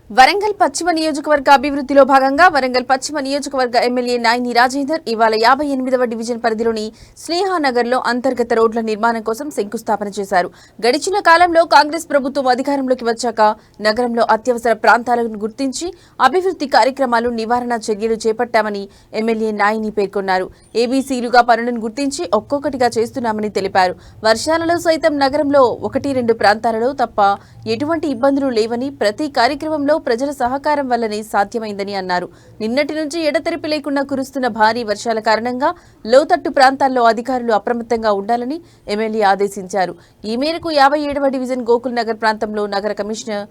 వరంగల్ పశ్చిమ నియోజకవర్గ అభివృద్ధిలో భాగంగా వరంగల్ పశ్చిమ నియోజకవర్గ ఎమ్మెల్యే నాయిని రాజేందర్ ఇవాళ 58వ డివిజన్ పరిధిలోని స్నేహానగర్లో అంతర్గత రోడ్ల నిర్మాణం కోసం శంకుస్థాపన చేశారు. గడిచిన కాలంలో కాంగ్రెస్ ప్రభుత్వం అధికారంలోకి వచ్చాక నగరంలో అత్యవసర ప్రాంతాలను గుర్తించి అభివృద్ధి కార్యక్రమాలు నివారణ చర్యలు చేపట్టామని ఎమ్మెల్యే నాయిని పేర్కొన్నారు. ఏబీసీలుగా పనులను గుర్తించి ఒక్కొక్కటిగా చేస్తున్నామని తెలిపారు. వర్షాలలో సైతం నగరంలో 1-2 ప్రాంతాలలో తప్ప ఎటువంటి ఇబ్బందులు లేవని, ప్రతి కార్యక్రమంలో ప్రజల సహకారం వల్లనే సాధ్యమైందని అన్నారు. నిన్నటి నుంచి ఎడతెరిపి లేకుండా కురుస్తున్న భారీ వర్షాల కారణంగా లోతట్టు ప్రాంతాల్లో అధికారులు అప్రమత్తంగా ఉండాలని ఎమ్మెల్యే ఆదేశించారు. ఈ మేరకు 57వ డివిజన్ గోకుల్ నగర్ ప్రాంతంలో నగర కమిషనర్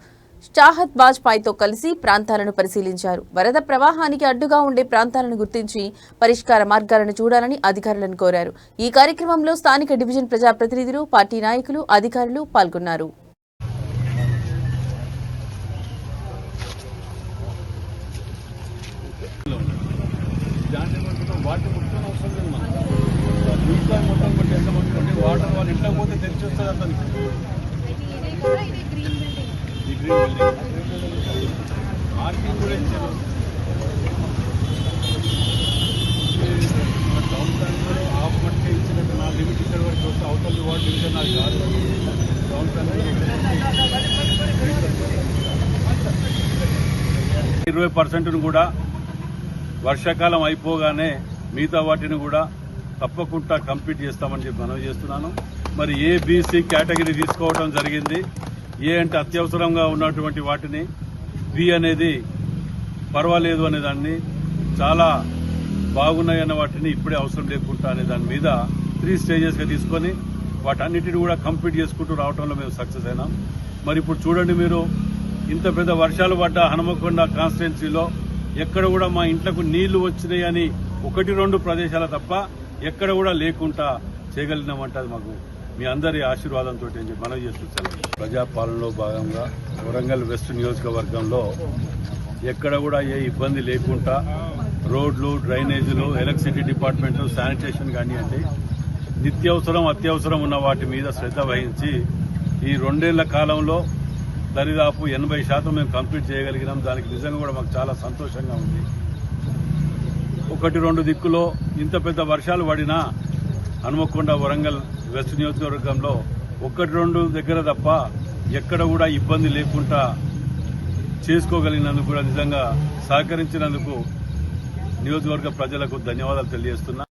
చాహత్ బాజ్పాయ్తో కలిసి ప్రాంతాలను పరిశీలించారు. వరద ప్రవాహానికి అడ్డుగా ఉండే ప్రాంతాలను గుర్తించి పరిష్కార మార్గాలను చూడాలని అధికారులను కోరారు. ఈ కార్యక్రమంలో స్థానిక డివిజన్ ప్రజాప్రతినిధులు, పార్టీ నాయకులు, అధికారులు పాల్గొన్నారు. వాటర్ ముట్టుకొని అవసరం లేదు. మనం మిగతా మొత్తం బట్టి ఎంత పట్టుకుంటే వాటర్ వాళ్ళు ఇంట్లో పోతే తెలిసి వస్తుంది అతనికి. ఈ గ్రీన్ ఆర్కింగ్ కూడా ఇచ్చారు. టౌన్ ప్లాన్లో హాఫ్ మట్టే ఇచ్చినట్టు నా లిమిట్ ఇక్కడ వరకు వస్తే అవతల వాటర్ ఇచ్చే నాకు కాదు. టౌన్ ప్లాన్ 20% కూడా వర్షాకాలం అయిపోగానే మిగతా వాటిని కూడా తప్పకుండా కంప్లీట్ చేస్తామని చెప్పి మనవి చేస్తున్నాను. మరి ఏబీసీ కేటగిరీ తీసుకోవడం జరిగింది. ఏ అంటే అత్యవసరంగా ఉన్నటువంటి వాటిని, బి అనేది పర్వాలేదు అనే దాన్ని, చాలా బాగున్నాయన్న వాటిని ఇప్పుడే అవసరం లేకుండా అనే దాని మీద 3 స్టేజెస్గా తీసుకొని వాటన్నిటిని కూడా కంప్లీట్ చేసుకుంటూ రావడంలో మేము సక్సెస్ అయినాం. మరి ఇప్పుడు చూడండి, మీరు ఇంత పెద్ద వర్షాలు పడ్డ హనుమకొండ కాన్స్టిట్యున్సీలో ఎక్కడ కూడా మా ఇంట్లకు నీళ్లు వచ్చినాయి అని 1-2 ప్రదేశాల తప్ప ఎక్కడ కూడా లేకుండా చేయగలిగినామంటే అది మాకు మీ అందరి ఆశీర్వాదంతో మనం చేస్తున్నాం. ప్రజాపాలనలో భాగంగా వరంగల్ వెస్ట్ నియోజకవర్గంలో ఎక్కడ కూడా ఏ ఇబ్బంది లేకుండా రోడ్లు, డ్రైనేజీలు, ఎలక్ట్రిసిటీ డిపార్ట్మెంట్, శానిటేషన్ కానివ్వండి, నిత్యవసరం అత్యవసరం ఉన్న వాటి మీద శ్రద్ధ వహించి ఈ 2 ఏళ్ల కాలంలో దరిదాపు 80% మేము కంప్లీట్ చేయగలిగినాం. దానికి నిజంగా కూడా మాకు చాలా సంతోషంగా ఉంది. 1-2 దిక్కులో ఇంత పెద్ద వర్షాలు పడినా హనుమకొండ, వరంగల్ వెస్ట్ నియోజకవర్గంలో 1-2 దగ్గర తప్ప ఎక్కడ కూడా ఇబ్బంది లేకుండా చేసుకోగలిగినందుకు కూడా నిజంగా సహకరించినందుకు నియోజకవర్గ ప్రజలకు ధన్యవాదాలు తెలియజేస్తున్నా.